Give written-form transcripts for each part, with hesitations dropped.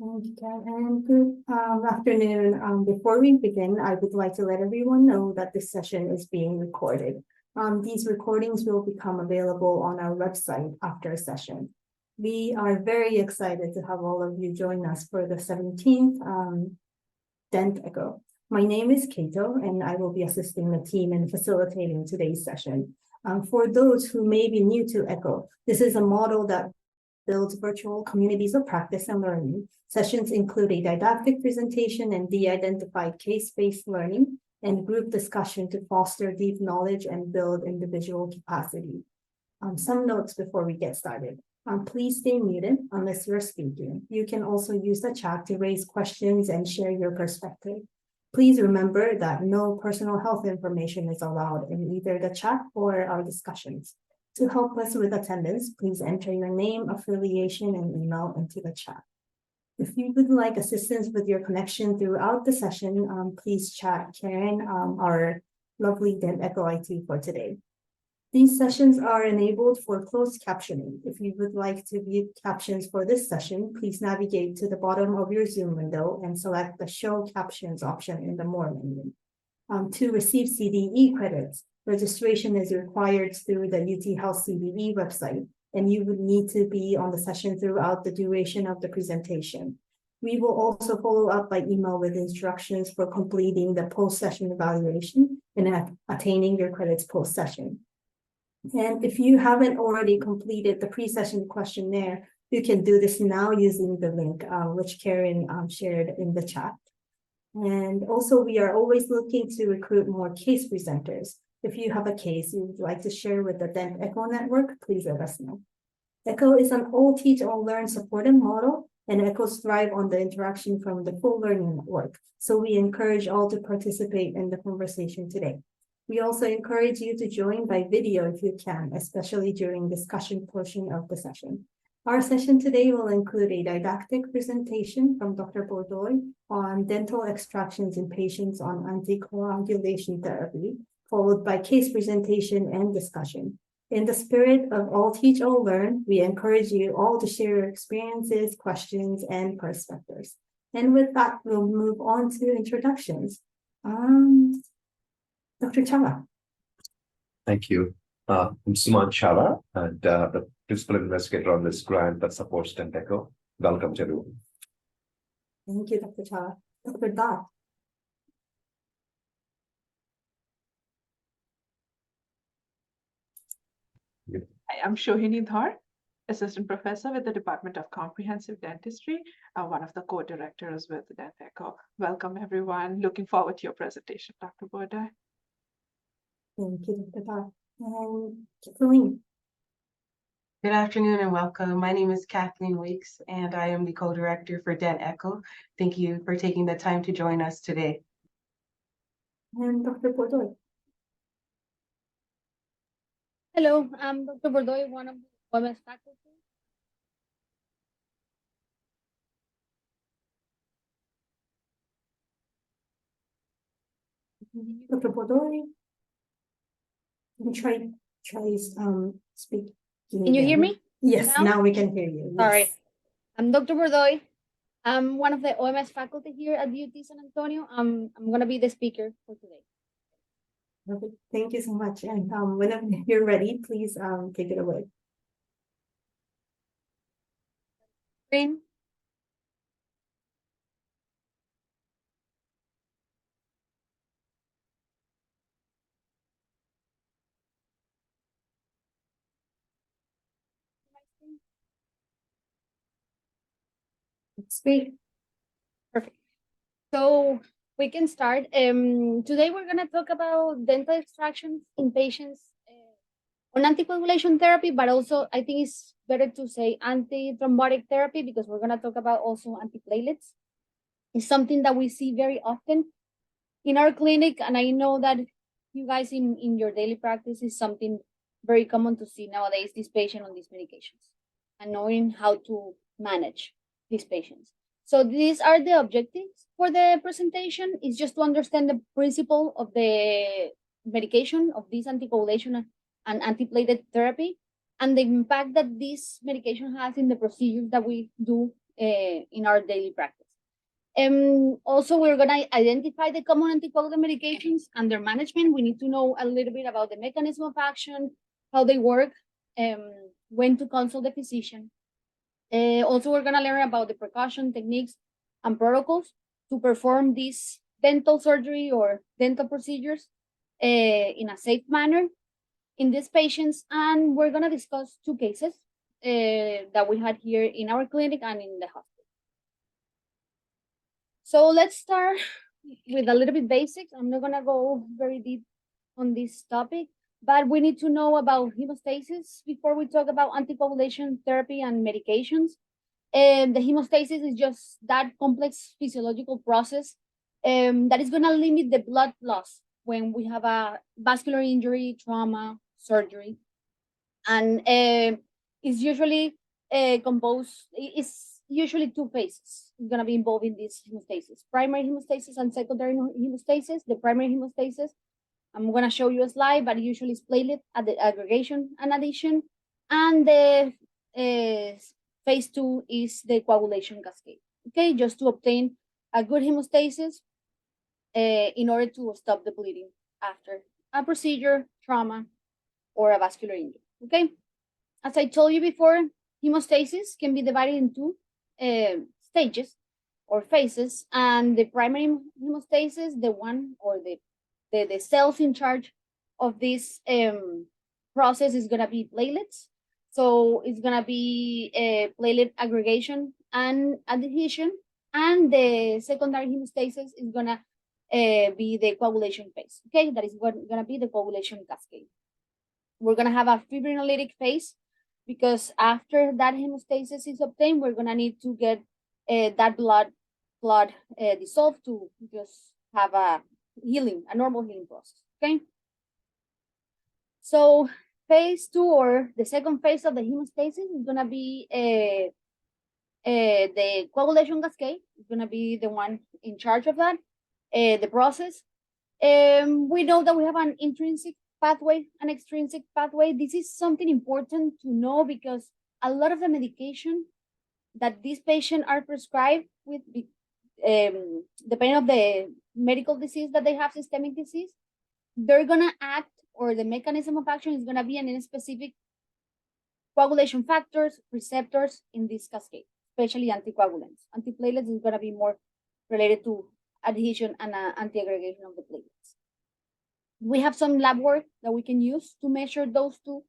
Thank you, Kat, and good afternoon. Before we begin, I would like to let everyone know that this session is being recorded. These recordings will become available on our website after a session. We are very excited to have all of you join us for the 17th Dent Echo. My name is Kato, and I will be assisting the team in facilitating today's session. For those who may be new to ECHO, this is a model that builds virtual communities of practice and learning. Sessions include a didactic presentation and de-identified case-based learning and group discussion to foster deep knowledge and build individual capacity. Some notes before we get started. Please stay muted unless you're speaking. You can also use the chat to raise questions and share your perspective. Please remember that no personal health information is allowed in either the chat or our discussions. To help us with attendance, please enter your name, affiliation, and email into the chat. If you would like assistance with your connection throughout the session, please chat Karen, our lovely Dent Echo IT for today. These sessions are enabled for closed captioning. If you would like to view captions for this session, please navigate to the bottom of your Zoom window and select the Show Captions option in the More menu. To receive CDE credits, registration is required through the UT Health CDE website, and you would need to be on the session throughout the duration of the presentation. We will also follow up by email with instructions for completing the post-session evaluation and attaining your credits post-session. And if you haven't already completed the pre-session questionnaire, you can do this now using the link which Karen shared in the chat. And also, we are always looking to recruit more case presenters. If you have a case you would like to share with the Dent Echo Network, please let us know. Echo is an all teach, all learn supported model, and Echoes thrive on the interaction from the full learning network. So we encourage all to participate in the conversation today. We also encourage you to join by video if you can, especially during discussion portion of the session. Our session today will include a didactic presentation from Dr. Bordoy on dental extractions in patients on anticoagulation therapy, followed by case presentation and discussion. In the spirit of all teach, all learn, we encourage you all to share your experiences, questions, and perspectives. And with that, we'll move on to introductions. Dr. Chava. Thank you. I'm Suman Chava, and the principal investigator on this grant that supports Dent Echo. Welcome to everyone. Thank you, Dr. Chava. Dr. Dot. Hi, I'm Shohini Dhar, Assistant Professor with the Department of Comprehensive Dentistry, one of the co-directors with Dent Echo. Welcome, everyone. Looking forward to your presentation, Dr. Bordoy. Thank you, Dr. Dot. And Kathleen. Good afternoon and welcome. My name is Kathleen Weeks, and I am the co-director for Dent Echo. Thank you for taking the time to join us today. And Dr. Bordoy. Hello, I'm Dr. Bordoy, one of the OMS faculty. Dr. Bordoy. Try speak. Can you hear me? Yes, now? now we can hear you. Yes. All right. I'm Dr. Bordoy. I'm one of the OMS faculty here at UT San Antonio. I'm going to be the speaker for today. Okay. Thank you so much. And whenever you're ready, please take it away. Green. It's great. Perfect. So we can start. Today we're going to talk about dental extractions in patients on anticoagulation therapy, but also I think it's better to say antithrombotic therapy because we're going to talk about also antiplatelets. It's something that we see very often in our clinic, and I know that you guys in your daily practice is something very common to see nowadays, this patient on these medications and knowing how to manage these patients. So these are the objectives for the presentation. It's just to understand the principle of the medication of this anticoagulation and antiplatelet therapy and the impact that this medication has in the procedures that we do in our daily practice. Also, we're gonna identify the common anticoagulant medications and their management. We need to know a little bit about the mechanism of action, how they work, when to consult the physician. Also, we're gonna learn about the precaution techniques and protocols to perform this dental surgery or dental procedures in a safe manner in these patients. And we're gonna discuss two cases that we had here in our clinic and in the hospital. So let's start with a little bit basics. I'm not gonna go very deep on this topic, but we need to know about hemostasis before we talk about anticoagulation therapy and medications. And the hemostasis is just that complex physiological process that is gonna limit the blood loss when we have a vascular injury, trauma, surgery. And it's usually it's usually two phases going to be involved in this hemostasis: primary hemostasis and secondary hemostasis. The primary hemostasis, I'm going to show you a slide, but usually it's platelet at the aggregation and addition. And the phase 2 is the coagulation cascade. Okay, just to obtain a good hemostasis in order to stop the bleeding after a procedure, trauma, or a vascular injury. Okay, as I told you before, hemostasis can be divided into stages or phases, and the primary hemostasis, the one or the cells in charge of this process is going to be platelets. So it's going to be platelet aggregation and adhesion, and the secondary hemostasis is going to be the coagulation phase. Okay, that is going to be the coagulation cascade. We're going to have a fibrinolytic phase, because after that hemostasis is obtained, we're going to need to get that blood dissolved to just have a normal healing process. Okay. So phase 2, or the second phase of the hemostasis, is going to be the coagulation cascade. It's going to be the one in charge of that, the process. We know that we have an intrinsic pathway and extrinsic pathway. This is something important to know, because a lot of the medication that these patients are prescribed with, depending on the medical disease that they have, systemic disease, they're gonna act, or the mechanism of action is gonna be in specific coagulation factors, receptors in this cascade, especially anticoagulants. Antiplatelets is gonna be more related to adhesion and anti-aggregation of the platelets. We have some lab work that we can use to measure those two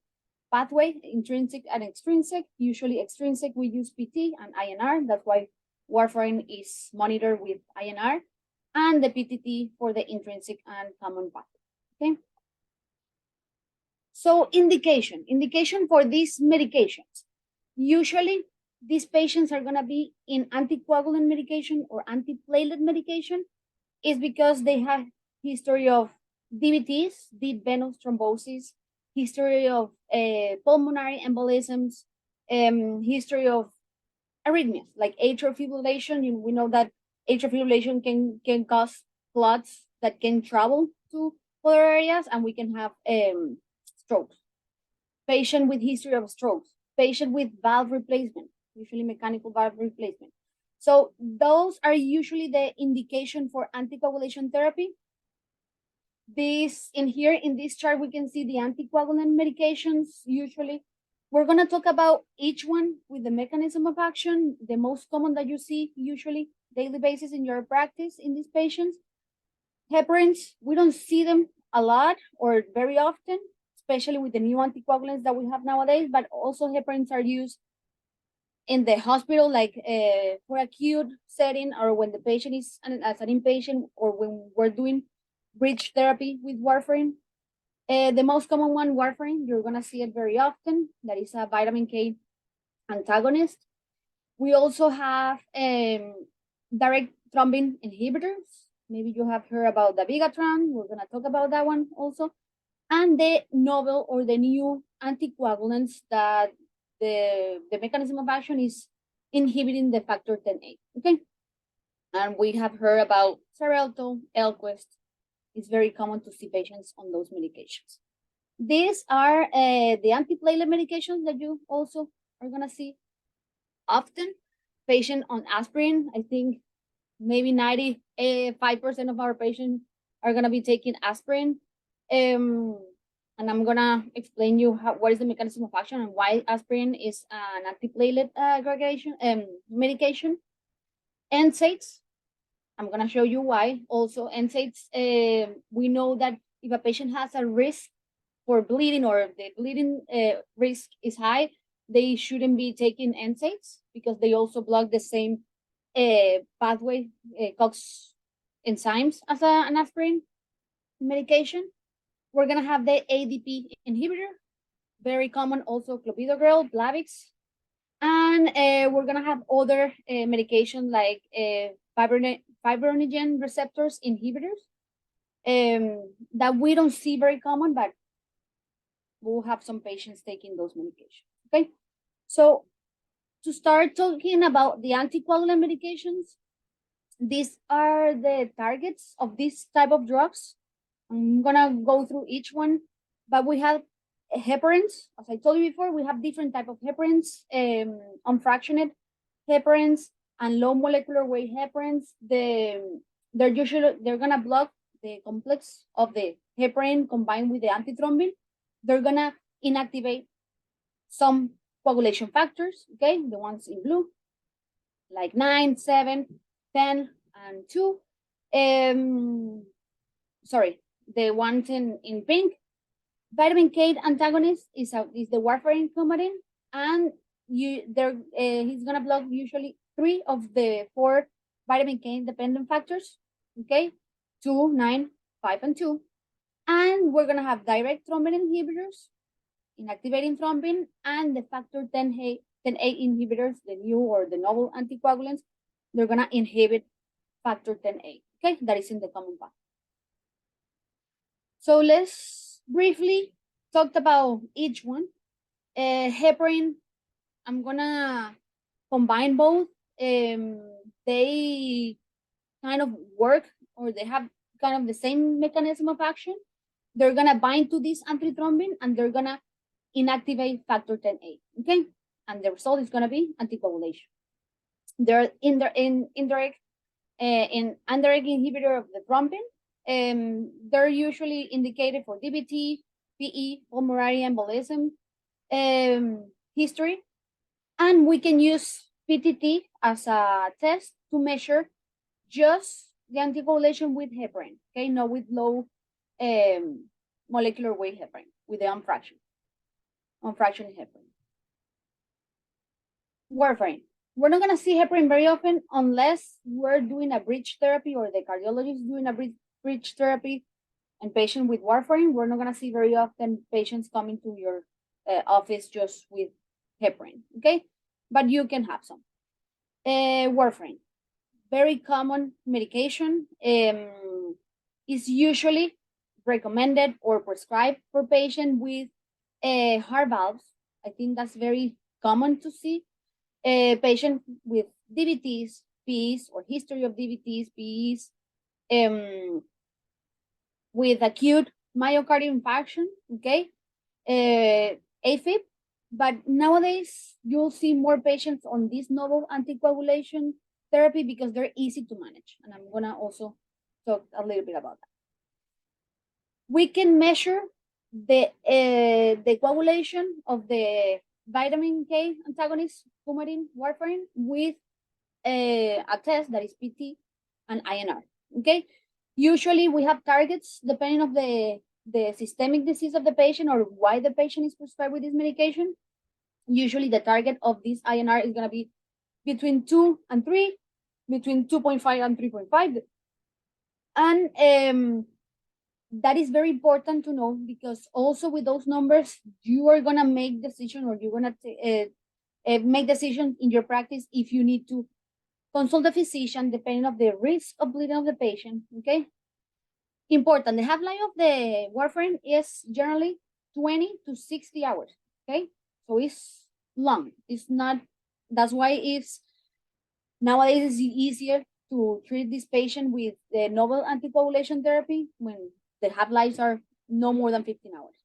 pathways, intrinsic and extrinsic. Usually extrinsic, we use PT and INR. That's why warfarin is monitored with INR, and the PTT for the intrinsic and common pathway. Okay. So indication for these medications. Usually these patients are gonna be in anticoagulant medication or antiplatelet medication, is because they have history of DVTs, deep venous thrombosis, history of pulmonary embolisms, history of arrhythmias like atrial fibrillation. We know that atrial fibrillation can cause clots that can travel to other areas, and we can have strokes. Patient with history of strokes, patient with valve replacement, usually mechanical valve replacement. So those are usually the indication for anticoagulation therapy. In this chart, we can see the anticoagulant medications. Usually, we're going to talk about each one with the mechanism of action, the most common that you see usually daily basis in your practice in these patients. Heparins, we don't see them a lot or very often, especially with the new anticoagulants that we have nowadays, but also heparins are used in the hospital, like for acute setting, or when the patient is as an inpatient, or when we're doing bridge therapy with warfarin. The most common one, warfarin, you're gonna see it very often. That is a vitamin K antagonist. We also have direct thrombin inhibitors. Maybe you have heard about the Vigatran. We're gonna talk about that one also. And the novel or the new anticoagulants that the mechanism of action is inhibiting the factor 10A. Okay. And we have heard about Xarelto, Eliquis. It's very common to see patients on those medications. These are the antiplatelet medications that you also are gonna see often. patient on aspirin. I think maybe 95% of our patients are gonna be taking aspirin. And I'm gonna explain you what is the mechanism of action and why aspirin is an antiplatelet aggregation medication. NSAIDs, I'm gonna show you why. Also, NSAIDs, we know that if a patient has a risk for bleeding or the bleeding risk is high, they shouldn't be taking NSAIDs because they also block the same pathway, COX enzymes as an aspirin medication. We're gonna have the ADP inhibitor, very common also clopidogrel, Plavix, and we're gonna have other medication like fibrinogen receptors inhibitors that we don't see very common, but we'll have some patients taking those medications. Okay, so to start talking about the anticoagulant medications, these are the targets of this type of drugs. I'm gonna go through each one, but we have heparins. As I told you before, we have different type of heparins, unfractionated heparins and low molecular weight heparins. They're gonna block the complex of the heparin combined with the antithrombin. They're gonna inactivate some coagulation factors, okay, the ones in blue, like 9, 7, 10, and 2. Sorry, the ones in pink. Vitamin K antagonist is the warfarin coumadin, and he's gonna block usually 3 of the 4 vitamin K dependent factors, okay, 2, 9, 5, and 2. And we're gonna have direct thrombin inhibitors, inactivating thrombin, and the factor 10A inhibitors, the new or the novel anticoagulants. They're gonna inhibit factor 10A, okay, that is in the common path. So let's briefly talk about each one. Heparin, I'm gonna combine both. They kind of work, or they have kind of the same mechanism of action. They're gonna bind to this antithrombin and they're gonna inactivate factor 10A, okay? And the result is gonna be anticoagulation. They're indirect inhibitor of the thrombin. They're usually indicated for DVT, PE, pulmonary embolism, history, and we can use PTT as a test to measure just the anticoagulation with heparin, okay, not with low molecular weight heparin, with the unfractionated heparin. Warfarin. We're not gonna see heparin very often unless we're doing a bridge therapy or the cardiologist doing a bridge therapy and patient with warfarin. We're not gonna see very often patients coming to your office just with heparin, okay? But you can have some. Warfarin, very common medication, is usually recommended or prescribed for patients with heart valves. I think that's very common to see. Patient with DVTs, PEs, or history of DVTs, PEs, with acute myocardial infarction, okay, AFib. But nowadays, you'll see more patients on this novel anticoagulation therapy because they're easy to manage. And I'm gonna also talk a little bit about that. We can measure the coagulation of the vitamin K antagonist, coumadin, warfarin, with a test that is PT and INR, okay? Usually we have targets depending on the systemic disease of the patient or why the patient is prescribed with this medication. Usually the target of this INR is gonna be between 2 and 3, between 2.5 and 3.5. And that is very important to know because also with those numbers, you are gonna make decision or you're gonna make decisions in your practice if you need to consult the physician depending on the risk of bleeding of the patient, okay? Important, the half-life of the warfarin is generally 20 to 60 hours, okay? So it's long, it's not, that's why it's, nowadays it's easier to treat this patient with the novel anticoagulation therapy when the half-lives are no more than 15 hours.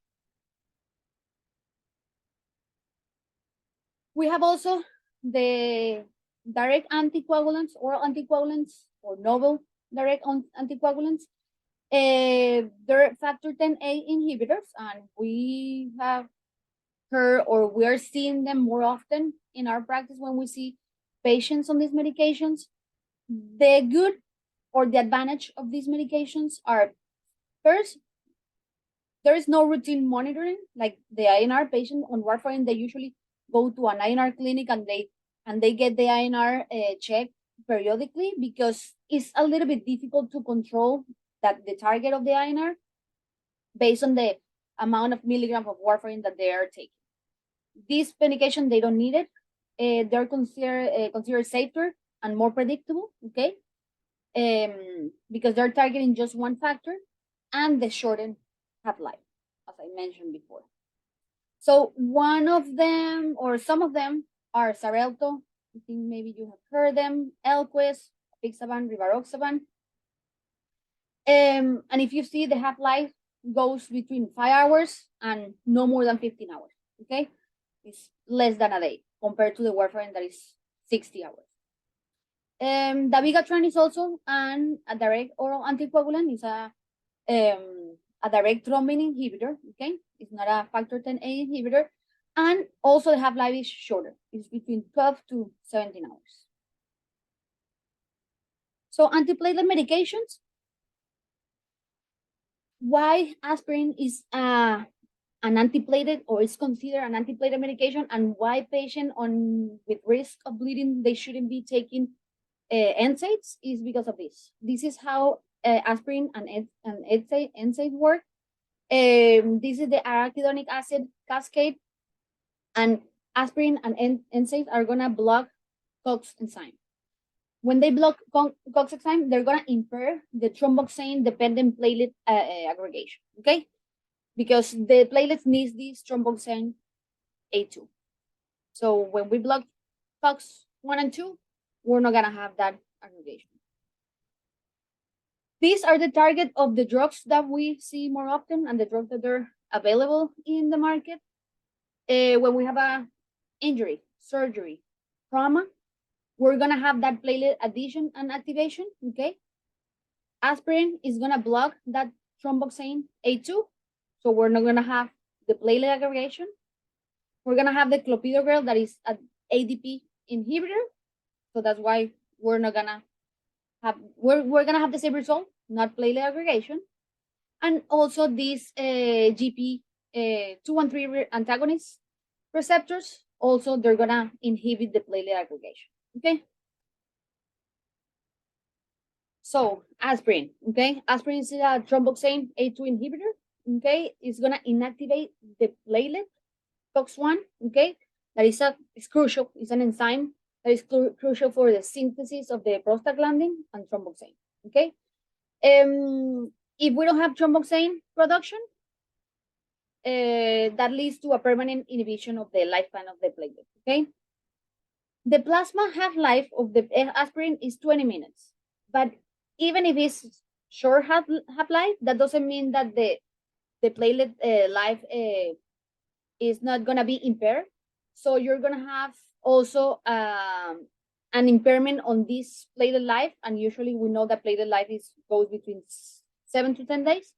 We have also the direct anticoagulants, oral anticoagulants, or novel direct anticoagulants. They're factor 10A inhibitors, and we have heard or we are seeing them more often in our practice when we see patients on these medications. The good or the advantage of these medications are, first, there is no routine monitoring like the INR patient on warfarin. They usually go to an INR clinic and they get the INR checked periodically because it's a little bit difficult to control that the target of the INR based on the amount of milligrams of warfarin that they are taking. This medication, they don't need it. They're considered safer and more predictable, okay? Because they're targeting just one factor and the shortened half-life, as I mentioned before. So one of them or some of them are Xarelto. I think maybe you have heard them, Eliquis, Apixaban, Rivaroxaban. And if you see, the half-life goes between 5 hours and no more than 15 hours, okay? It's less than a day compared to the warfarin that is 60 hours. Dabigatran is also a direct oral anticoagulant. It's a direct thrombin inhibitor, okay? It's not a factor 10A inhibitor. And also the half-life is shorter. It's between 12 to 17 hours. So antiplatelet medications. Why aspirin is an antiplatelet or is considered an antiplatelet medication, and why patient with risk of bleeding, they shouldn't be taking NSAIDs is because of this. This is how aspirin and NSAID work. This is the arachidonic acid cascade, and aspirin and NSAIDs are gonna block COX enzyme. When they block COX enzyme, they're gonna impair the thromboxane dependent platelet aggregation, okay? Because the platelets need this thromboxane A2. So when we block COX 1 and 2, we're not gonna have that aggregation. These are the target of the drugs that we see more often and the drugs that are available in the market. When we have a injury, surgery, trauma, we're gonna have that platelet addition and activation, okay? Aspirin is gonna block that thromboxane A2, so we're not gonna have the platelet aggregation. We're gonna have the clopidogrel that is an ADP inhibitor, so that's why we're not gonna have, we're gonna have the same result, not platelet aggregation. And also these GP 2 and 3 antagonist receptors, also they're gonna inhibit the platelet aggregation, okay? So aspirin, okay? Aspirin is a thromboxane A2 inhibitor, okay? It's gonna inactivate the platelet COX-1, okay? That is it's crucial, it's an enzyme that is crucial for the synthesis of the prostaglandin and thromboxane, okay? If we don't have thromboxane production, that leads to a permanent inhibition of the lifespan of the platelet, okay? The plasma half-life of the aspirin is 20 minutes, but even if it's short half-life, that doesn't mean that the platelet life is not gonna be impaired. So you're gonna have also an impairment on this platelet life, and usually we know that platelet life goes between 7 to 10 days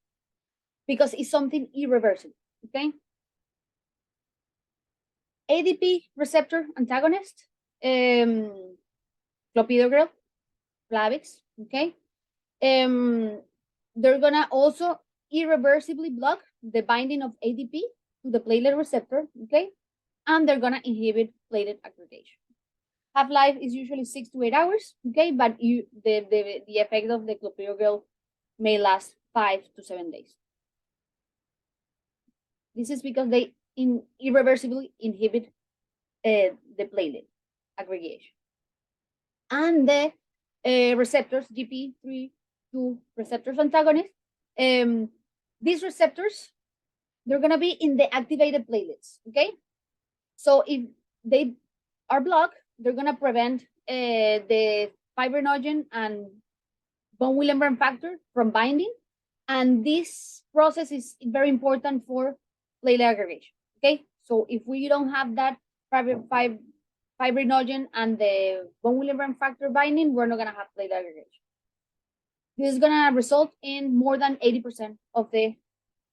because it's something irreversible, okay? ADP receptor antagonist, clopidogrel, Plavix, okay? They're gonna also irreversibly block the binding of ADP to the platelet receptor, okay? And they're gonna inhibit platelet aggregation. Half-life is usually 6 to 8 hours, okay? But the effect of the clopidogrel may last 5 to 7 days. This is because they irreversibly inhibit the platelet aggregation. And the receptors, GP3/2 receptors antagonists, these receptors, they're gonna be in the activated platelets, okay? So if they are blocked, they're gonna prevent the fibrinogen and von Willebrand factor from binding. And this process is very important for platelet aggregation, okay? So if we don't have that fibrinogen and the von Willebrand factor binding, we're not gonna have platelet aggregation. This is gonna result in more than 80% of the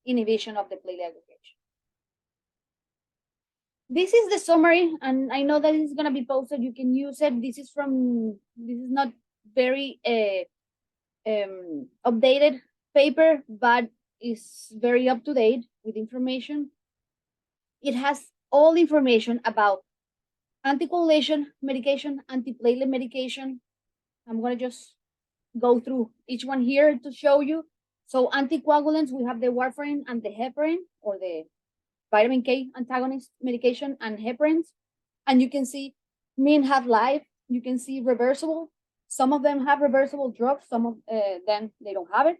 inhibition of the platelet aggregation. This is the summary, and I know that it's gonna be posted. You can use it. This is not very updated paper, but it's very up to date with information. It has all information about anticoagulation medication, antiplatelet medication. I'm gonna just go through each one here to show you. So anticoagulants, we have the warfarin and the heparin, or the vitamin K antagonist medication and heparins. And you can see mean half-life, you can see reversible. Some of them have reversible drugs, some of them they don't have it.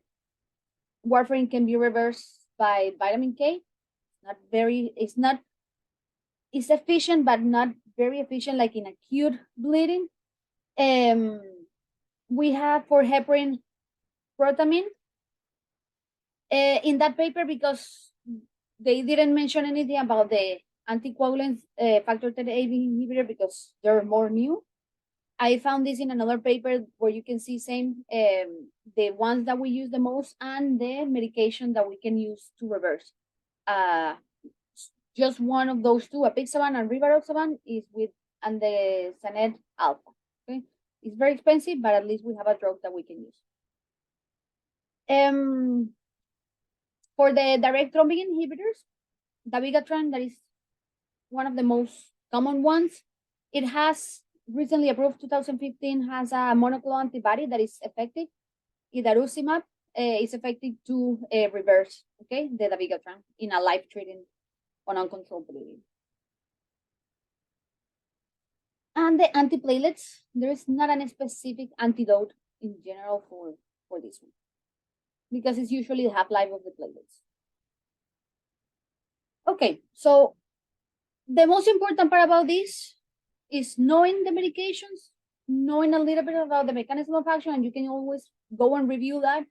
Warfarin can be reversed by vitamin K. It's efficient, but not very efficient, like in acute bleeding. We have for heparin protamine. In that paper, because they didn't mention anything about the anticoagulant factor XIIa inhibitor because they're more new. I found this in another paper where you can see same the ones that we use the most and the medication that we can use to reverse. Just one of those two, apixaban and rivaroxaban, is with and the Sanet alpha. Okay, it's very expensive, but at least we have a drug that we can use. For the direct thrombin inhibitors, dabigatran, that is one of the most common ones. It has recently approved, 2015, has a monoclonal antibody that is effective. Idarucimab is effective to reverse, okay, the dabigatran in a life-threatening or uncontrolled bleeding. And the antiplatelets, there is not a specific antidote in general for this one, because it's usually the half-life of the platelets. Okay, so the most important part about this is knowing the medications, knowing a little bit about the mechanism of action, and you can always go and review that,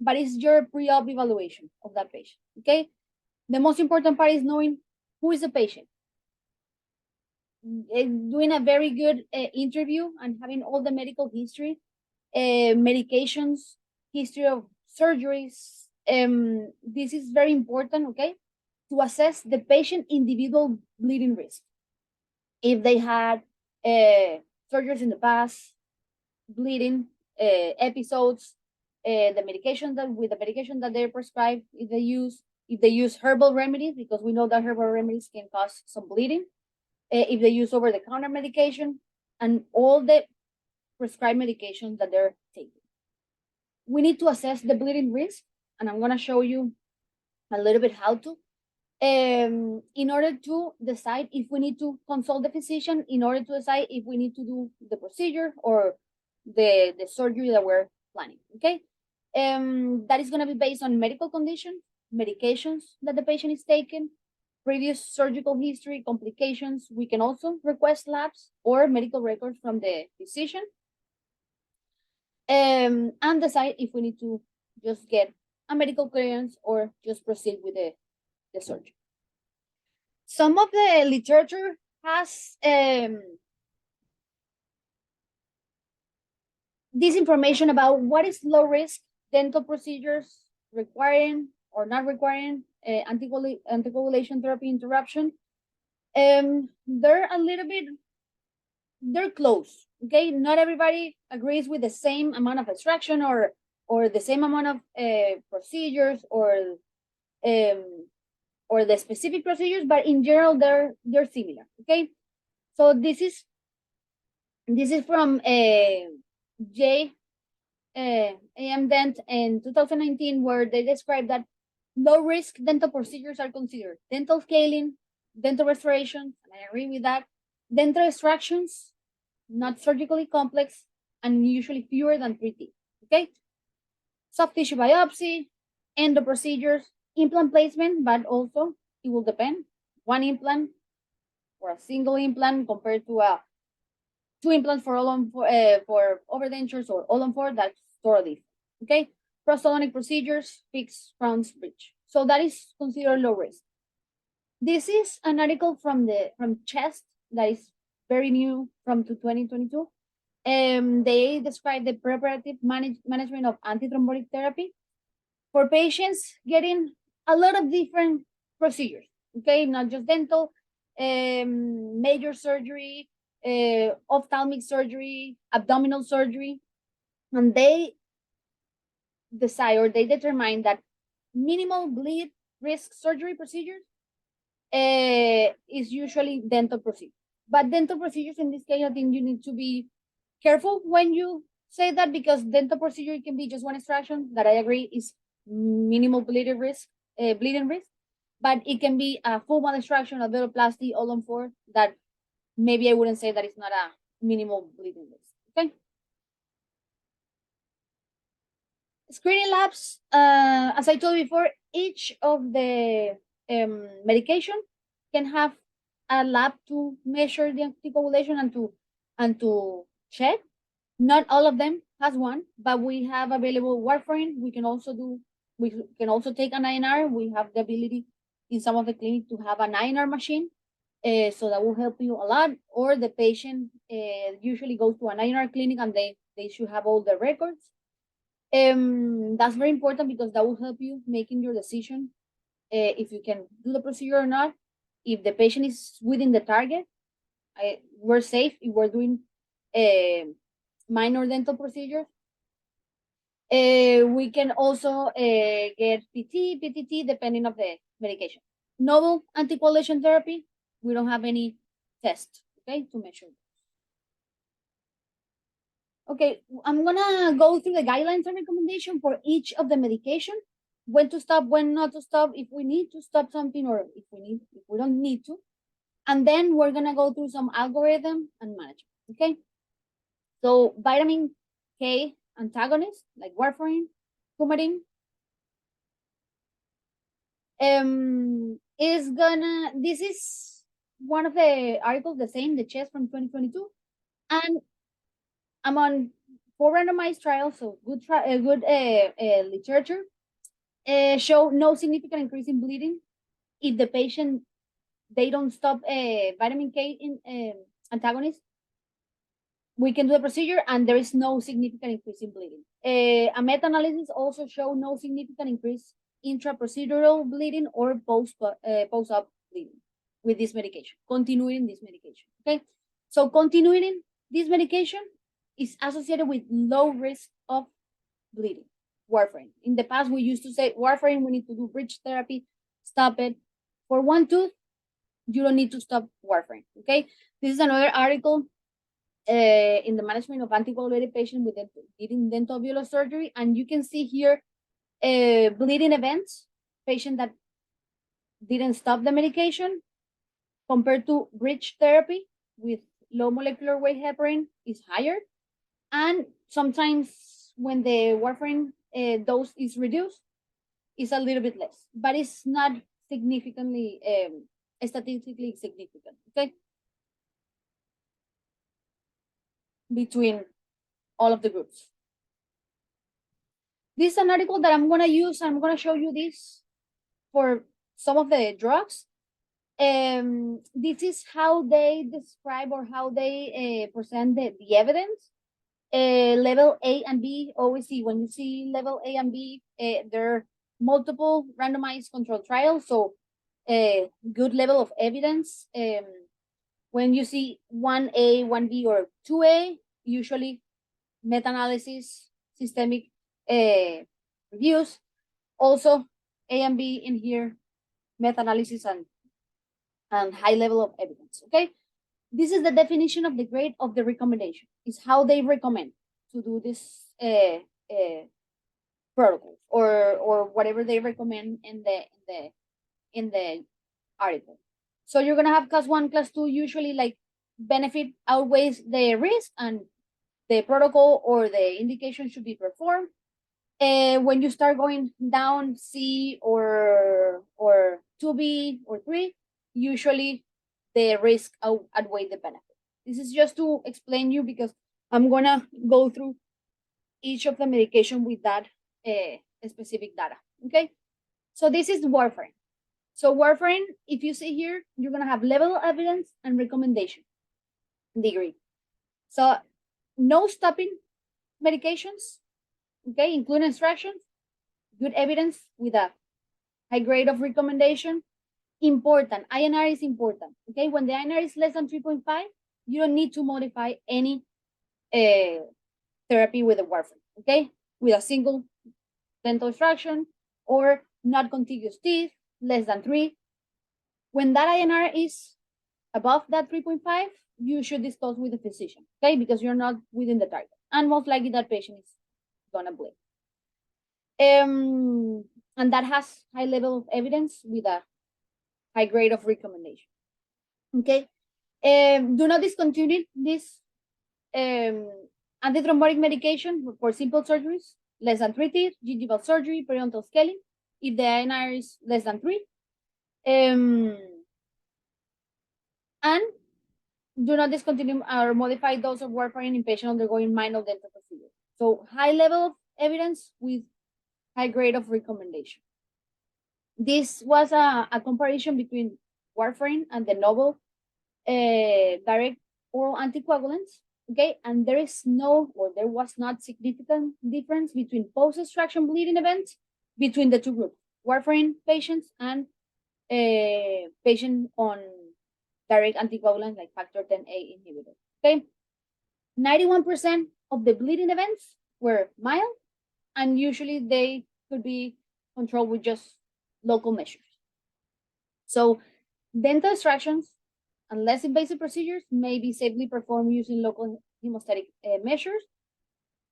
but it's your pre-op evaluation of that patient, okay? The most important part is knowing who is the patient. Doing a very good interview and having all the medical history, medications, history of surgeries. This is very important, okay, to assess the patient individual bleeding risk. If they had surgeries in the past, bleeding episodes, the medication that they're prescribed, if they use herbal remedies, because we know that herbal remedies can cause some bleeding, if they use over-the-counter medication, and all the prescribed medications that they're taking. We need to assess the bleeding risk, and I'm going to show you a little bit how to, in order to decide if we need to consult the physician, in order to decide if we need to do the procedure or the surgery that we're planning, okay? That is going to be based on medical condition, medications that the patient is taking, previous surgical history, complications. We can also request labs or medical records from the physician, and decide if we need to just get a medical clearance or just proceed with the surgery. Some of the literature has this information about what is low risk dental procedures requiring or not requiring anticoagulation therapy interruption. They're close, okay? Not everybody agrees with the same amount of extraction or the same amount of procedures or the specific procedures, but in general, they're similar, okay? So this is from J. AM Dent in 2019, where they described that low-risk dental procedures are considered dental scaling, dental restoration, and I agree with that, dental extractions, not surgically complex, and usually fewer than 3 teeth, okay? Soft tissue biopsy, endo procedures, implant placement, but also it will depend. One implant or a single implant compared to 2 implants for overdentures or all-on-4, that's totally, okay? Prosthodontic procedures, fixed crowns bridge. So that is considered low risk. This is an article from CHEST that is very new from 2022. They describe the preparative management of antithrombotic therapy for patients getting a lot of different procedures, okay, not just dental, major surgery, ophthalmic surgery, abdominal surgery, and they determine that minimal bleed risk surgery procedures is usually dental procedures. But dental procedures in this case, I think you need to be careful when you say that, because dental procedure can be just one extraction that I agree is minimal bleeding risk, but it can be a full mouth extraction, a abdominoplasty, all on four, that maybe I wouldn't say that it's not a minimal bleeding risk. Okay. Screening labs, as I told you before, each of the medication can have a lab to measure the anticoagulation and to check. Not all of them has one, but we have available warfarin. We can also take an INR. We have the ability in some of the clinics to have an INR machine, so that will help you a lot. Or the patient usually goes to an INR clinic and they should have all the records. That's very important because that will help you making your decision if you can do the procedure or not. If the patient is within the target, we're safe if we're doing minor dental procedures. We can also get PT, PTT, depending on the medication. Novel anticoagulation therapy, we don't have any test, okay, to measure. Okay, I'm gonna go through the guidelines and recommendation for each of the medication, when to stop, when not to stop, if we need to stop something, or if we don't need to. And then we're gonna go through some algorithm and management, okay? So vitamin K antagonists like warfarin, coumadin, this is one of the articles, the same, the CHEST from 2022, and I'm on 4 randomized trials, so good literature, show no significant increase in bleeding if the patient, they don't stop vitamin K in antagonist. We can do the procedure and there is no significant increase in bleeding. A meta-analysis also show no significant increase intra-procedural bleeding or post-op bleeding with this medication, continuing this medication, okay? So continuing this medication is associated with low risk of bleeding, warfarin. In the past, we used to say, warfarin, we need to do bridge therapy, stop it. For one tooth, you don't need to stop warfarin, okay? This is another article in the management of anticoagulated patients with dental alveolar surgery, and you can see here bleeding events, patient that didn't stop the medication compared to bridge therapy with low molecular weight heparin is higher, and sometimes when the warfarin dose is reduced, it's a little bit less, but it's not significantly statistically significant, okay, between all of the groups. This is an article that I'm gonna use. I'm gonna show you this for some of the drugs. This is how they describe or how they present the evidence. Level A and B, always see, when you see level A and B, there are multiple randomized controlled trials, so good level of evidence. When you see 1A, 1B, or 2A, usually meta-analysis, systemic reviews. Also, A and B in here, meta-analysis and high level of evidence, okay? This is the definition of the grade of the recommendation. Is how they recommend to do this protocol or whatever they recommend in the article. So you're gonna have class 1, class 2, usually like benefit outweighs the risk and the protocol or the indication should be performed. When you start going down C or 2B or 3, usually the risk outweigh the benefit. This is just to explain you because I'm gonna go through each of the medication with that specific data, okay? So this is warfarin. So warfarin, if you see here, you're gonna have level of evidence and recommendation. degree. So no stopping medications, okay, including instructions, good evidence with a high grade of recommendation. Important, INR is important, okay? When the INR is less than 3.5, you don't need to modify any therapy with the warfarin, okay? With a single dental extraction or not contiguous teeth, less than 3. When that INR is above that 3.5, you should discuss with the physician, okay? Because you're not within the target. And most likely that patient is gonna bleed. And that has high level of evidence with a high grade of recommendation. Okay. Do not discontinue this antithrombotic medication for simple surgeries, less than 3 teeth, gingival surgery, periodontal scaling, if the INR is less than 3. And do not discontinue or modify dose of warfarin in patient undergoing minor dental procedure. So high level of evidence with high grade of recommendation. This was a comparison between warfarin and the novel direct oral anticoagulants, okay? And there is no, or there was not significant difference between post-extraction bleeding events between the two groups, warfarin patients and patient on direct anticoagulants like factor 10A inhibitor, okay? 91% of the bleeding events were mild, and usually they could be controlled with just local measures. So dental extractions and less invasive procedures may be safely performed using local hemostatic measures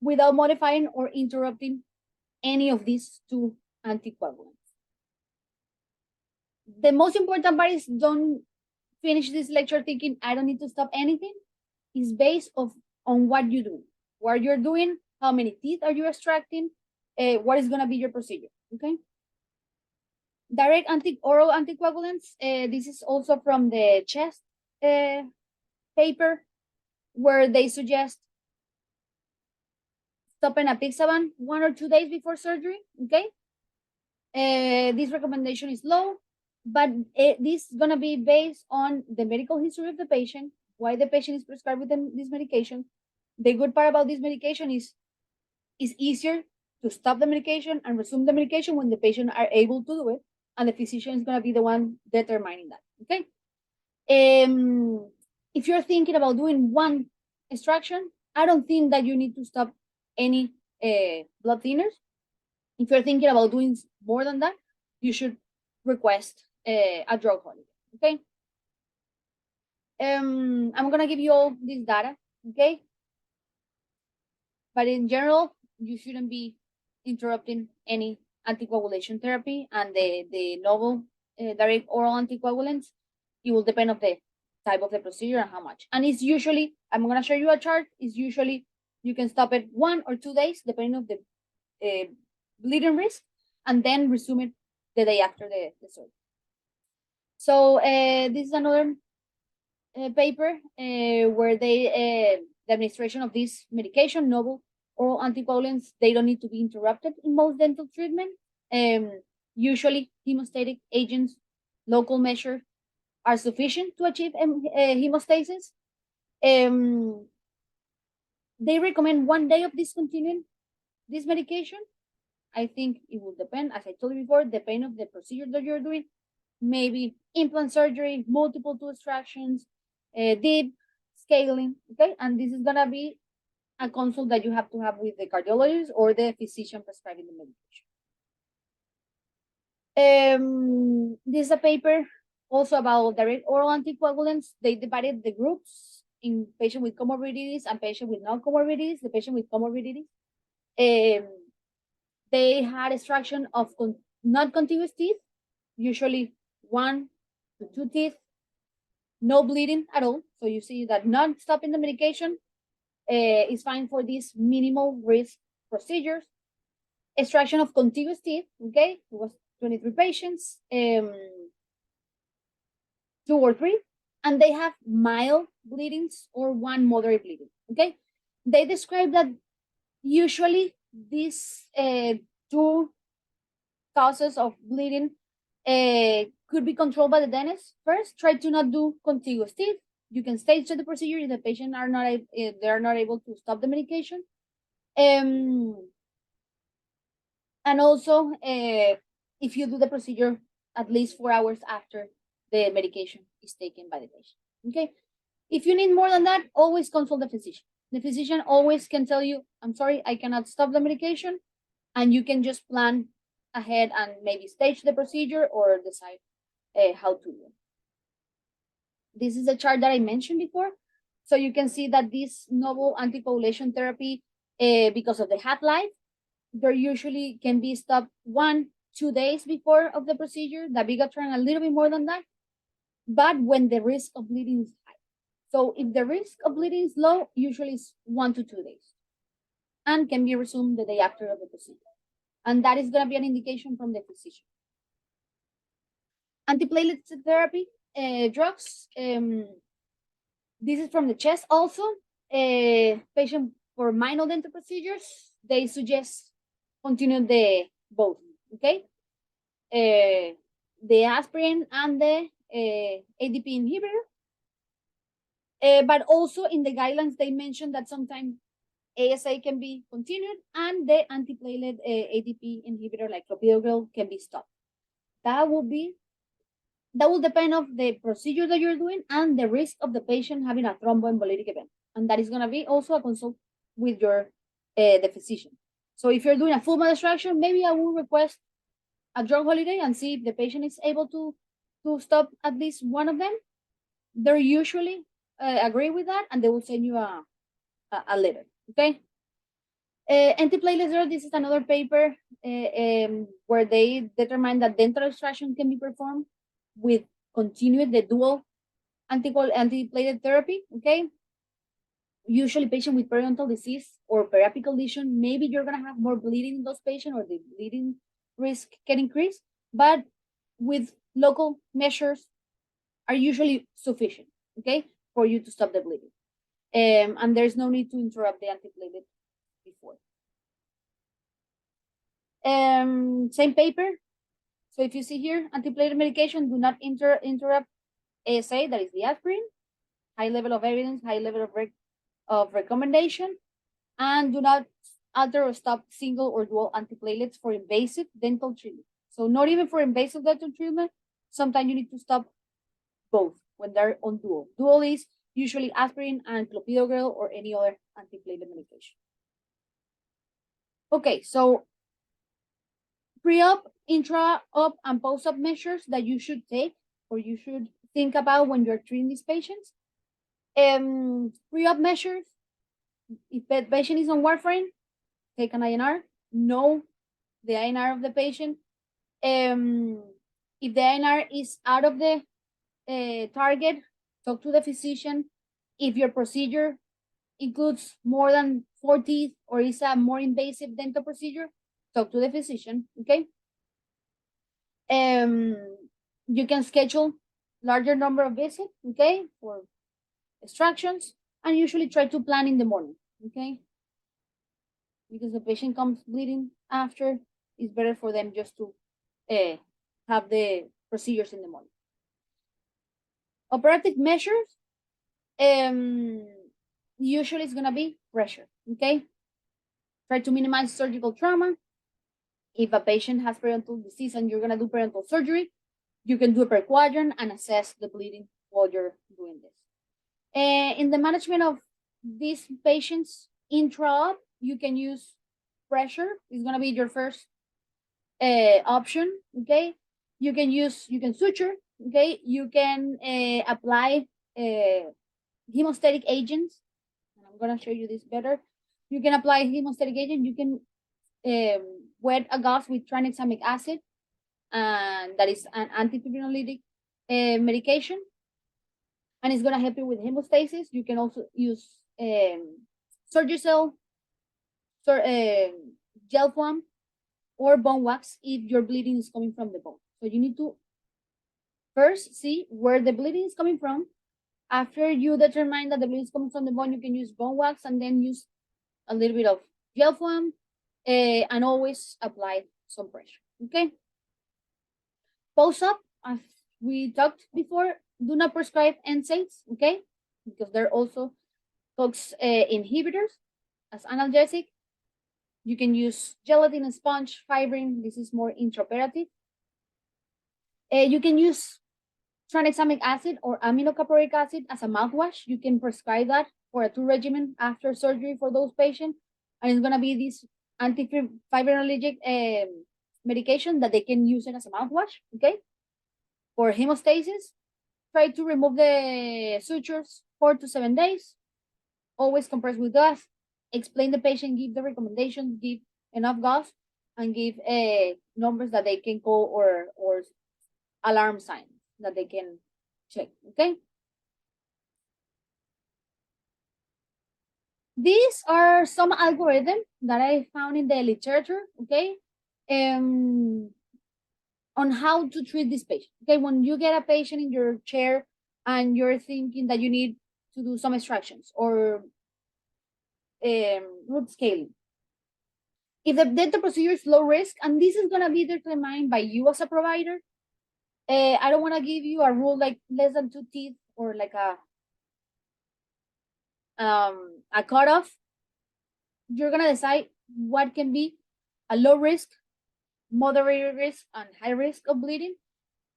without modifying or interrupting any of these two anticoagulants. The most important part is don't finish this lecture thinking I don't need to stop anything. It's based on what you do, what you're doing, how many teeth are you extracting, what is going to be your procedure, okay? Direct oral anticoagulants, this is also from the CHEST paper, where they suggest stopping apixaban 1 or 2 days before surgery, okay? This recommendation is low, but this is gonna be based on the medical history of the patient, why the patient is prescribed with this medication. The good part about this medication is it's easier to stop the medication and resume the medication when the patient are able to do it, and the physician is gonna be the one determining that, okay? If you're thinking about doing one extraction, I don't think that you need to stop any blood thinners. If you're thinking about doing more than that, you should request a drug holiday, okay? I'm gonna give you all this data, okay? But in general, you shouldn't be interrupting any anticoagulation therapy, and the novel direct oral anticoagulants, it will depend on the type of the procedure and how much. And it's usually, I'm gonna show you a chart, it's usually, you can stop it 1 or 2 days, depending on the bleeding risk, and then resume it the day after the surgery. So this is another paper where the administration of this medication, novel oral anticoagulants, they don't need to be interrupted in most dental treatment. Usually hemostatic agents, local measures are sufficient to achieve hemostasis. They recommend 1 day of discontinuing this medication. I think it will depend, as I told you before, depend of the procedure that you're doing. Maybe implant surgery, multiple tooth extractions, deep scaling, okay? And this is gonna be a consult that you have to have with the cardiologist or the physician prescribing the medication. This is a paper also about direct oral anticoagulants. They divided the groups in patient with comorbidities and patient with non-comorbidities. The patient with comorbidities, they had extraction of not contiguous teeth, usually 1 to 2 teeth, no bleeding at all. So you see that not stopping the medication is fine for these minimal risk procedures. Extraction of contiguous teeth, okay, it was 23 patients, 2 or 3, and they have mild bleedings or 1 moderate bleeding, okay? They describe that usually these 2 causes of bleeding could be controlled by the dentist. First, try to not do contiguous teeth. You can stage the procedure if the patient are not if they are not able to stop the medication. And also, if you do the procedure at least 4 hours after the medication is taken by the patient. Okay. If you need more than that, always consult the physician. The physician always can tell you, I'm sorry, I cannot stop the medication. And you can just plan ahead and maybe stage the procedure or decide how to do it. This is a chart that I mentioned before. So you can see that this novel anticoagulation therapy, because of the half-life, there usually can be stopped 1-2 days before of the procedure. Dabigatran a little bit more than that, but when the risk of bleeding is high. So if the risk of bleeding is low, usually it's 1 to 2 days, and can be resumed the day after of the procedure. And that is going to be an indication from the physician. Antiplatelet therapy drugs. This is from the chest also. Patient for minor dental procedures, they suggest continue the both. Okay, the aspirin and the ADP inhibitor. But also in the guidelines, they mentioned that sometimes ASA can be continued and the antiplatelet ADP inhibitor like clopidogrel can be stopped. That will depend of the procedure that you're doing and the risk of the patient having a thromboembolic event. And that is going to be also a consult with your the physician. So if you're doing a full extraction, maybe I will request a drug holiday and see if the patient is able to stop at least one of them. They're usually agree with that, and they will send you a letter. Okay. Antiplatelet drug. This is another paper where they determine that dental extraction can be performed with continued the dual antiplatelet therapy. Okay. Usually, patient with periodontal disease or periapical lesion, maybe you're gonna have more bleeding in those patients, or the bleeding risk can increase. But with local measures are usually sufficient. Okay, for you to stop the bleeding. And there's no need to interrupt the antiplatelet before. Same paper. So if you see here, antiplatelet medication do not interrupt ASA, that is the aspirin, high level of evidence, high level of recommendation, and do not alter or stop single or dual antiplatelets for invasive dental treatment. So not even for invasive dental treatment, sometimes you need to stop both when they're on dual. Dual is usually aspirin and clopidogrel or any other antiplatelet medication. Okay, so pre-op, intra-op, and post-op measures that you should take or you should think about when you're treating these patients. Pre-op measures, if the patient is on warfarin, take an INR, know the INR of the patient. If the INR is out of the target, talk to the physician. If your procedure includes more than 4 teeth or is a more invasive dental procedure, talk to the physician. Okay. You can schedule larger number of visits, okay, for extractions, and usually try to plan in the morning, okay, because the patient comes bleeding after. It's better for them just to have the procedures in the morning. Operative measures, usually it's gonna be pressure, okay. Try to minimize surgical trauma. If a patient has periodontal disease and you're gonna do periodontal surgery, you can do a per quadrant and assess the bleeding while you're doing this. In the management of these patients intra-op, you can use pressure. It's gonna be your first option, okay. You can suture, okay. You can apply hemostatic agents, and I'm gonna show you this better. You can apply hemostatic agent. You can wet a gauze with tranexamic acid, and that is an antifibrinolytic medication, and it's gonna help you with hemostasis. You can also use Surgicel, gel foam, or bone wax if your bleeding is coming from the bone. So you need to first see where the bleeding is coming from. After you determine that the bleeding is coming from the bone, you can use bone wax and then use a little bit of gel foam, and always apply some pressure, okay? Post-op, as we talked before, do not prescribe NSAIDs, okay? because they're also COX inhibitors as analgesic. You can use gelatin, sponge, fibrin. This is more intraoperative. You can use tranexamic acid or aminocaporic acid as a mouthwash. You can prescribe that for a 2 regimen after surgery for those patients. And it's going to be this antifibrinolytic medication that they can use it as a mouthwash, okay? For hemostasis, try to remove the sutures 4 to 7 days. Always compress with gas. Explain the patient, give the recommendations, give enough gas, and give numbers that they can call or alarm signs that they can check, okay? These are some algorithms that I found in the literature, okay? On how to treat this patient, okay? When you get a patient in your chair and you're thinking that you need to do some extractions or root scaling. If the dental procedure is low risk, and this is gonna be determined by you as a provider, I don't wanna give you a rule like less than 2 teeth or like a cutoff. You're gonna decide what can be a low risk, moderate risk, and high risk of bleeding.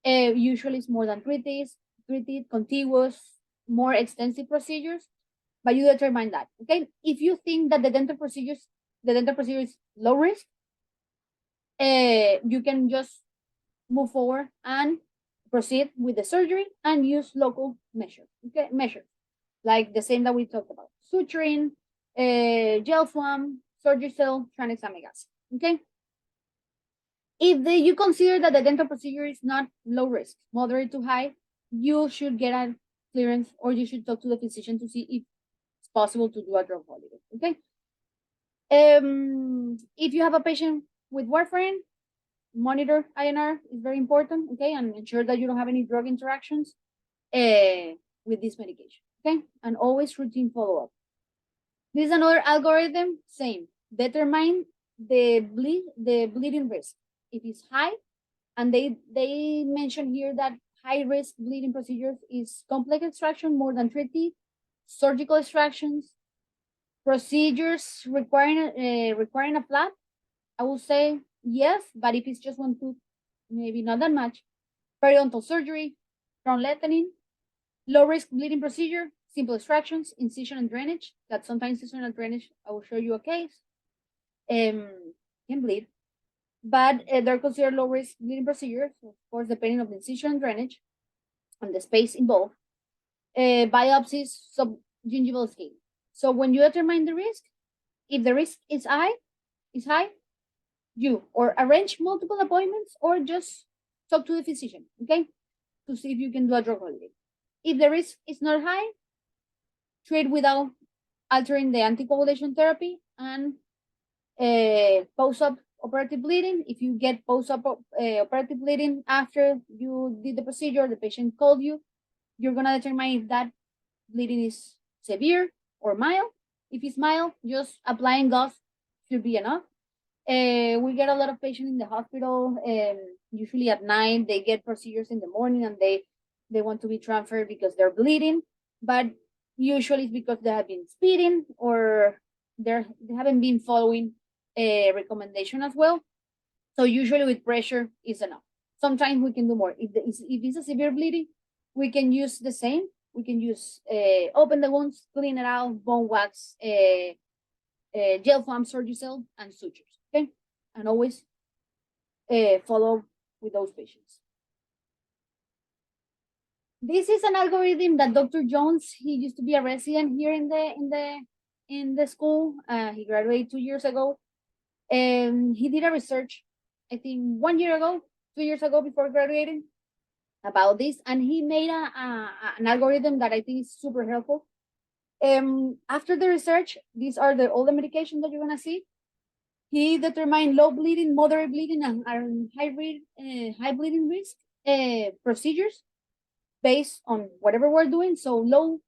Usually it's more than 3 teeth, contiguous, more extensive procedures, but you determine that, okay? If you think that the dental procedure is low risk, you can just move forward and proceed with the surgery and use local measures, okay? Measures, like the same that we talked about, suturing, gel foam, Surgicel, tranexamic acid, okay? If you consider that the dental procedure is not low risk, moderate to high, you should get a clearance or you should talk to the physician to see if it's possible to do a drug holiday, okay? If you have a patient with warfarin, monitor INR is very important, okay? And ensure that you don't have any drug interactions with this medication, okay? And always routine follow-up. This is another algorithm, same. Determine the bleeding risk. If it's high, and they mention here that high risk bleeding procedures is complex extraction, more than 3 teeth, surgical extractions, procedures requiring a flap, I will say yes, but if it's just 1 tooth, maybe not that much. Periodontal surgery, crown lengthening, low risk bleeding procedure, simple extractions, incision and drainage. That sometimes incision and drainage, I will show you a case, can bleed, but they're considered low risk bleeding procedures, of course, depending on the incision and drainage and the space involved. Biopsies, subgingival scaling. So when you determine the risk, if the risk is high, you or arrange multiple appointments or just talk to the physician, okay, to see if you can do a drug holiday. If the risk is not high, treat without altering the anticoagulation therapy and post-op operative bleeding. If you get post-op operative bleeding after you did the procedure, the patient called you, you're gonna determine if that bleeding is severe or mild. If it's mild, just applying gauze should be enough. We get a lot of patients in the hospital, usually at night. They get procedures in the morning and they want to be transferred because they're bleeding, but usually it's because they have been speeding or they haven't been following a recommendation as well. So usually with pressure is enough. Sometimes we can do more. If it's a severe bleeding, we can use the same. We can use open the wounds, clean it out, bone wax, gel foam, Surgicel, and sutures, okay? And always follow with those patients. This is an algorithm that Dr. Jones, he used to be a resident here in the school. He graduated 2 years ago. He did a research, I think 1 year ago, 2 years ago before graduating about this, and he made an algorithm that I think is super helpful. After the research, these are all the medications that you're gonna see. He determined low bleeding, moderate bleeding, and high bleeding risk procedures based on whatever we're doing. So low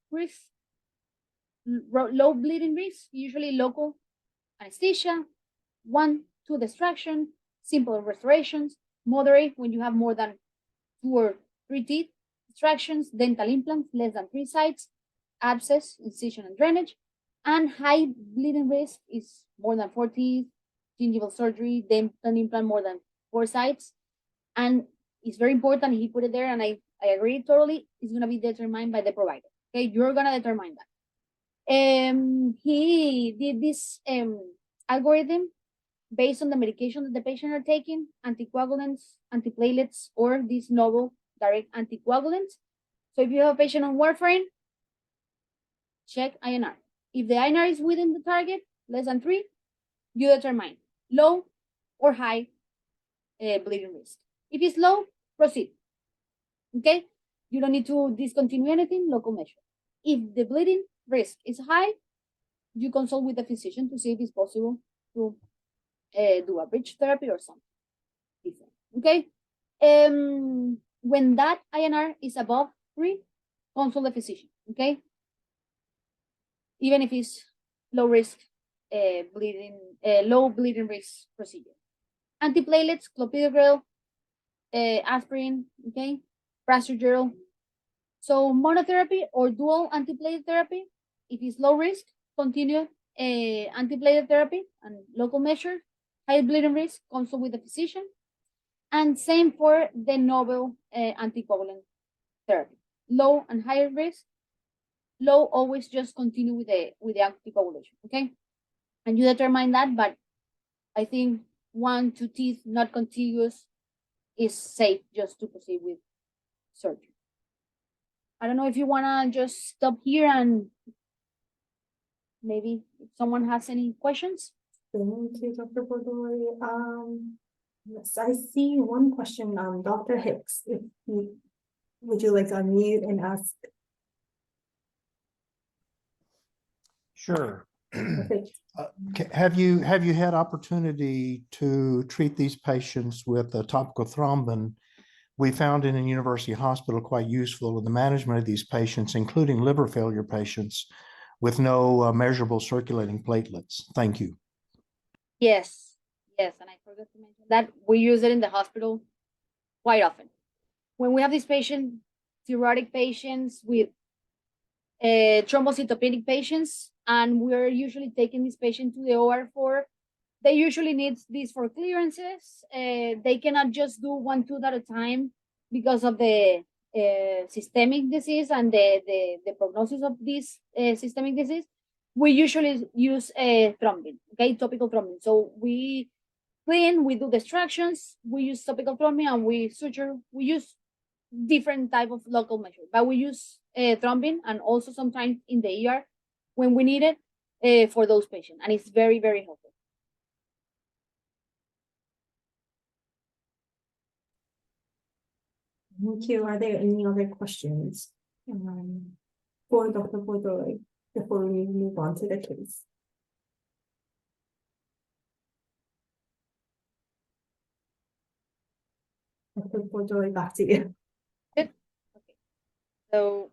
bleeding risk, usually local anesthesia, 1, 2 distraction, simple restorations, moderate when you have more than 2 or 3 teeth extractions, dental implants, less than 3 sites, abscess, incision, and drainage. And high bleeding risk is more than 40, gingival surgery, dental implant more than 4 sites. And it's very important, he put it there, and I agree totally, it's gonna be determined by the provider. Okay, you're gonna determine that. He did this algorithm based on the medication that the patient are taking, anticoagulants, antiplatelets, or these novel direct anticoagulants. So if you have a patient on warfarin, check INR. If the INR is within the target, less than 3, you determine low or high bleeding risk. If it's low, proceed. Okay, you don't need to discontinue anything, local measure. If the bleeding risk is high, you consult with the physician to see if it's possible to do a bridge therapy or something different. Okay, when that INR is above 3, consult the physician. Okay, even if it's low risk bleeding, low bleeding risk procedure. Antiplatelets, clopidogrel, aspirin, okay, prasugrel. So monotherapy or dual antiplatelet therapy, if it's low risk, continue antiplatelet therapy and local measure. High bleeding risk, consult with the physician. And same for the novel anticoagulant therapy. Low and higher risk, low, always just continue with the anticoagulation, okay? And you determine that, but I think 1 to 2 teeth not contiguous is safe just to proceed with surgery. I don't know if you wanna just stop here and maybe if someone has any questions. Thank you, Dr. Godoy. Yes, I see one question, Dr. Hicks, if you, would you like to unmute and ask? Sure. Perfect. Have you had opportunity to treat these patients with a topical thrombin? We found it in University Hospital quite useful in the management of these patients, including liver failure patients with no measurable circulating platelets. Thank you. Yes, and I forgot to mention that we use it in the hospital quite often. When we have these patients, cirrhotic patients with thrombocytopenic patients, and we're usually taking this patient to the OR for, they usually need this for clearances. They cannot just do 1 tooth at a time because of the systemic disease and the prognosis of this systemic disease. We usually use thrombin, okay, topical thrombin. So we clean, we do the extractions, we use topical thrombin, and we suture. We use different type of local measure, but we use thrombin, and also sometimes in the ER when we need it for those patients, and it's very, very helpful. Thank you. Are there any other questions for Dr. Godoy before we move on to the case? Dr. Godoy, back to you. Good. Okay. So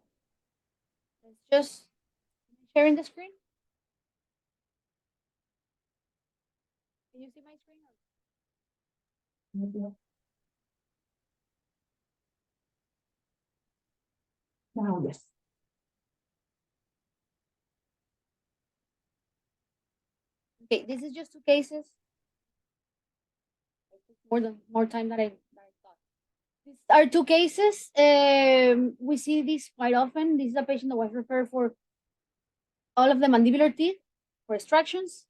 let's just sharing the screen. Can you see my screen? Now, yes. Okay, this is just 2 cases. More time than I thought. These are 2 cases. We see this quite often. This is a patient that was referred for all of the mandibular teeth for extractions,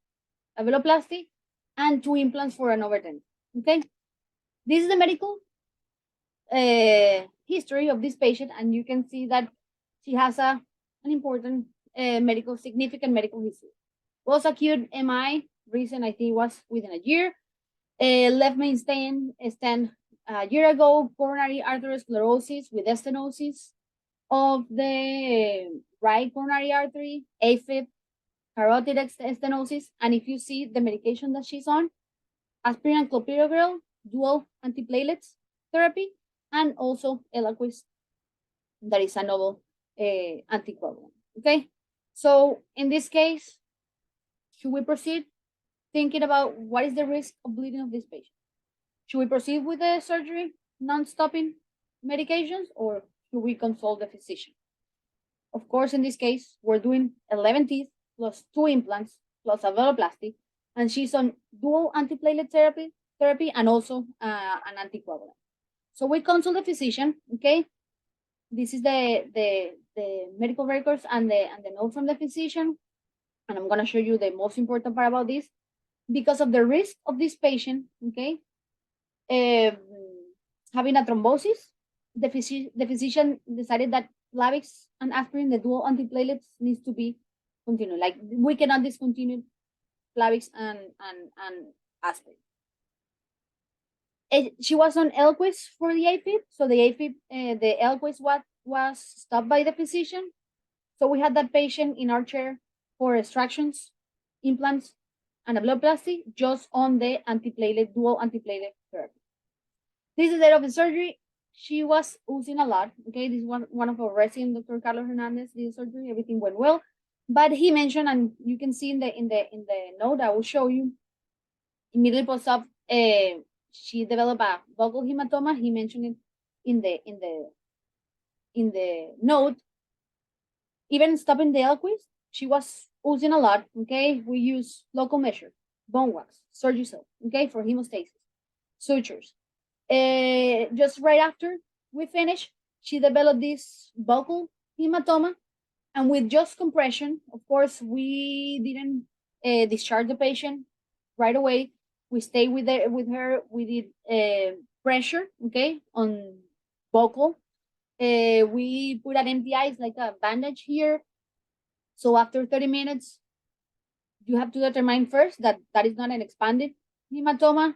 alveoloplasty, and 2 implants for an overdent. Okay, this is the medical history of this patient, and you can see that she has an important significant medical history. Was acute MI, recent, I think was within a year. Left main stent a year ago, coronary arteriosclerosis with stenosis of the right coronary artery, AFib, carotid stenosis. And if you see the medication that she's on, aspirin and clopidogrel, dual antiplatelets therapy, and also Eliquis, that is a novel anticoagulant. Okay, so in this case, should we proceed thinking about what is the risk of bleeding of this patient? Should we proceed with the surgery, non-stopping medications, or should we consult the physician? Of course, in this case, we're doing 11 teeth plus 2 implants plus a veloplasty, and she's on dual antiplatelet therapy and also an anticoagulant. So we consult the physician, okay? This is the medical records and the note from the physician. And I'm gonna show you the most important part about this. Because of the risk of this patient, okay, having a thrombosis, the physician decided that Plavix and aspirin, the dual antiplatelets, needs to be continued. Like we cannot discontinue Plavix and aspirin. She was on Eliquis for the AFib, so the AFib, the Eliquis was stopped by the physician. So we had that patient in our chair for extractions, implants, and a veloplasty just on the dual antiplatelet therapy. This is the day of the surgery. She was oozing a lot. Okay, this is one of our residents, Dr. Carlos Hernandez, did the surgery. Everything went well, but he mentioned, and you can see in the note I will show you, immediately post-op, she developed a buccal hematoma. He mentioned it in the note. Even stopping the Eliquis, she was oozing a lot. Okay, we use local measure, bone wax, Surgicel, okay, for hemostasis, sutures. Just right after we finished, she developed this buccal hematoma, and with just compression, of course, we didn't discharge the patient right away. We stayed with her. We did pressure, okay, on buccal. We put an MTI, it's like a bandage here. So after 30 minutes, you have to determine first that that is not an expanded hematoma,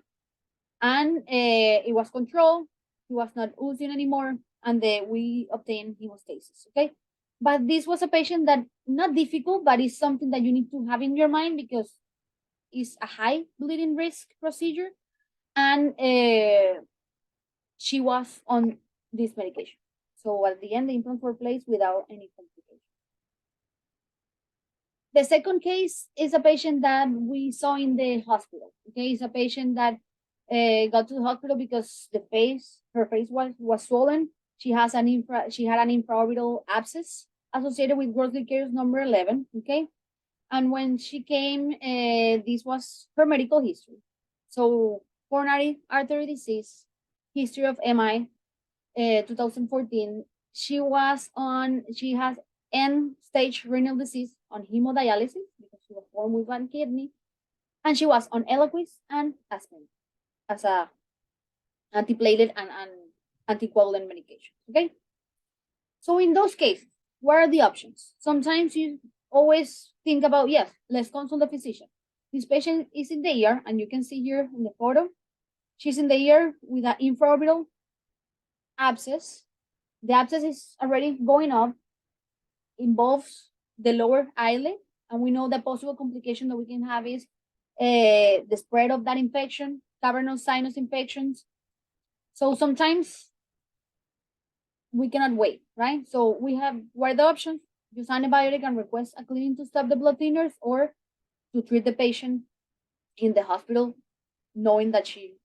and it was controlled. It was not oozing anymore, and we obtained hemostasis, okay? But this was a patient that, not difficult, but it's something that you need to have in your mind because it's a high bleeding risk procedure, and she was on this medication. So at the end, the implants were placed without any complication. The second case is a patient that we saw in the hospital. Okay, it's a patient that got to the hospital because her face was swollen. She had an infraorbital abscess associated with Grossley Curious number 11. Okay, and when she came, this was her medical history. So coronary artery disease, history of MI, 2014. She has end-stage renal disease on hemodialysis because she was born with one kidney, and she was on Eliquis and aspirin as a antiplatelet and anticoagulant medication. Okay, so in those cases, what are the options? Sometimes you always think about, yes, let's consult the physician. This patient is in the ER, and you can see here in the photo, she's in the ER with an infraorbital abscess. The abscess is already going up, involves the lower eyelid, and we know the possible complication that we can have is the spread of that infection, cavernous sinus infections. So sometimes we cannot wait, right? So what are the options? Use antibiotic and request a cleaning to stop the blood thinners, or to treat the patient in the hospital, knowing that she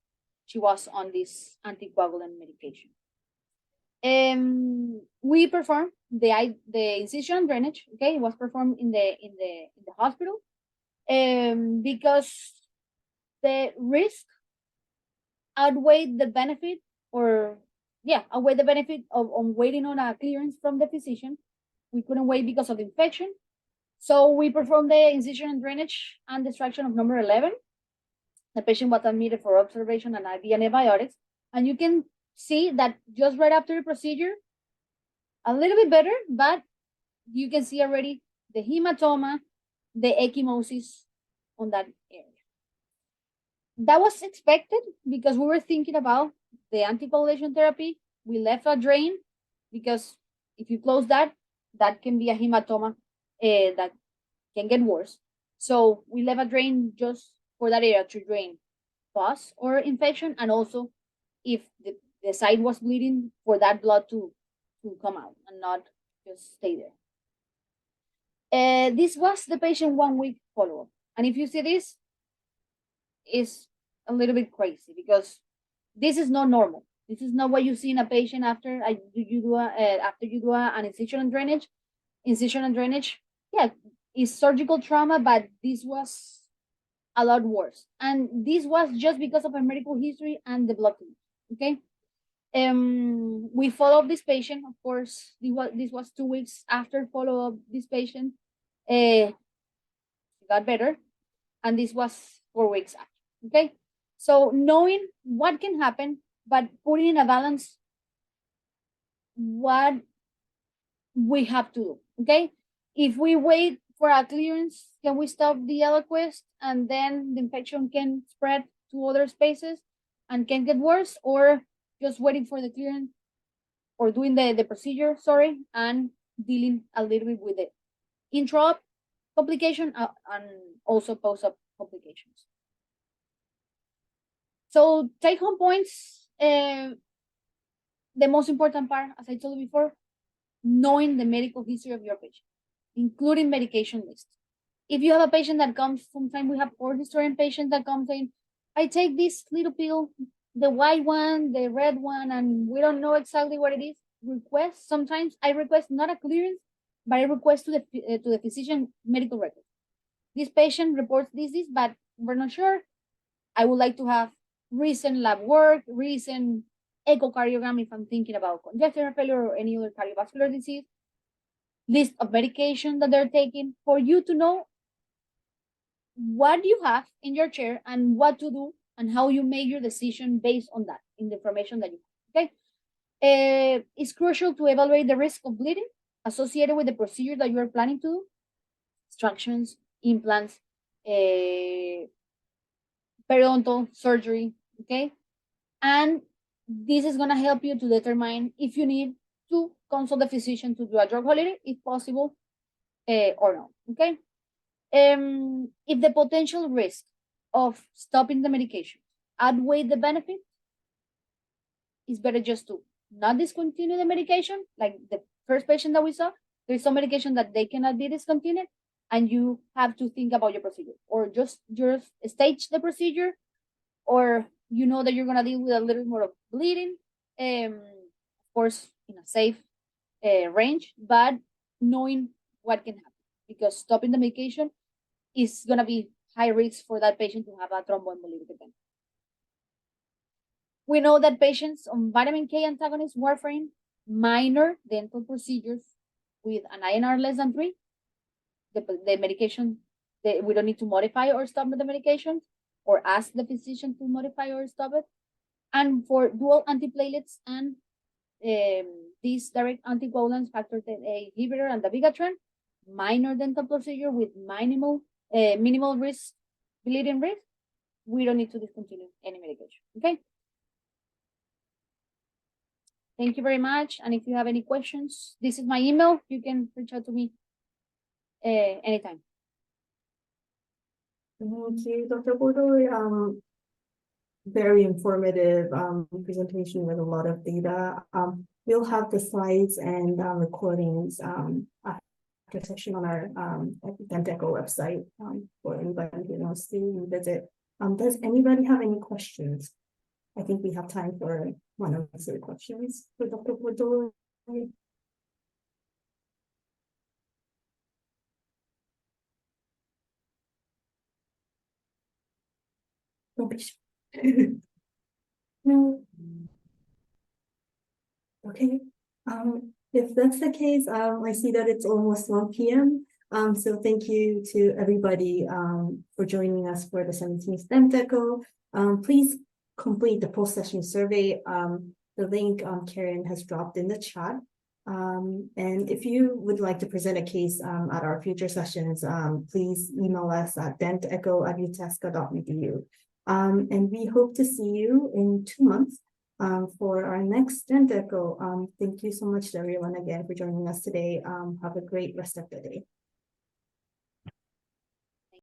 was on this anticoagulant medication. We performed the incision and drainage. Okay, it was performed in the hospital, because the risk outweighed the benefit, outweighed the benefit of waiting on a clearance from the physician. We couldn't wait because of the infection, so we performed the incision and drainage and extraction of number 11. The patient was admitted for observation and IV antibiotics, and you can see that just right after the procedure, a little bit better, but you can see already the hematoma, the ecchymosis on that area. That was expected because we were thinking about the anticoagulation therapy. We left a drain because if you close that can be a hematoma that can get worse. So we left a drain just for that area to drain pus or infection, and also if the site was bleeding, for that blood to come out and not just stay there. This was the patient 1 week follow-up. And if you see this, is a little bit crazy because this is not normal. This is not what you see in a patient after you do an incision and drainage. incision and drainage. Yeah, it's surgical trauma, but this was a lot worse. And this was just because of her medical history and the blood thinning, okay? We followed this patient, of course, this was 2 weeks after follow up this patient. Got better, and this was 4 weeks after, okay? So knowing what can happen, but putting in a balance what we have to do, okay? If we wait for a clearance, can we stop the Eliquis and then the infection can spread to other spaces and can get worse, or just waiting for the clearance or doing the procedure, sorry, and dealing a little bit with the intra-op complication and also post-op complications. So take home points, the most important part, as I told you before, knowing the medical history of your patient, including medication list. If you have a patient that comes, sometimes we have oral historian patients that come saying, I take this little pill, the white one, the red one, and we don't know exactly what it is. Request, sometimes I request not a clearance, but I request to the physician medical record. This patient reports this, but we're not sure. I would like to have recent lab work, recent echocardiogram if I'm thinking about congestive heart failure or any other cardiovascular disease, list of medication that they're taking, for you to know what you have in your chair and what to do and how you make your decision based on that, in the information that you have, okay? It's crucial to evaluate the risk of bleeding associated with the procedure that you are planning to do, extractions, implants, periodontal surgery, okay? And this is gonna help you to determine if you need to consult the physician to do a drug holiday, if possible, or not, okay? If the potential risk of stopping the medication outweigh the benefit, it's better just to not discontinue the medication. Like the first patient that we saw, there's some medication that they cannot be discontinued, and you have to think about your procedure, or just stage the procedure, or you know that you're gonna deal with a little more of bleeding, of course, in a safe range, but knowing what can happen, because stopping the medication is gonna be high risk for that patient to have a thromboembolic event. We know that patients on vitamin K antagonist, warfarin, minor dental procedures with an INR less than 3, the medication, we don't need to modify or stop the medication, or ask the physician to modify or stop it. And for dual antiplatelets and these direct anticoagulants, factor Xa inhibitor and dabigatran, minor dental procedure with minimal risk, bleeding risk, we don't need to discontinue any medication, okay? Thank you very much. And if you have any questions, this is my email. You can reach out to me anytime. Thank you, Dr. Bordoy. Very informative presentation with a lot of data. We'll have the slides and recordings after session on our DentEcho website for anybody who wants to visit. Does anybody have any questions? I think we have time for one or two questions for Dr. Bordoy. Don't be shy. No. Okay. If that's the case, I see that it's almost 1 p.m. So thank you to everybody for joining us for the 17th DentEcho. Please complete the post-session survey. The link Karen has dropped in the chat. And if you would like to present a case at our future sessions, please email us at dentecho@utesca.edu. And we hope to see you in 2 months for our next DentEcho. Thank you so much to everyone again for joining us today. Have a great rest of the day.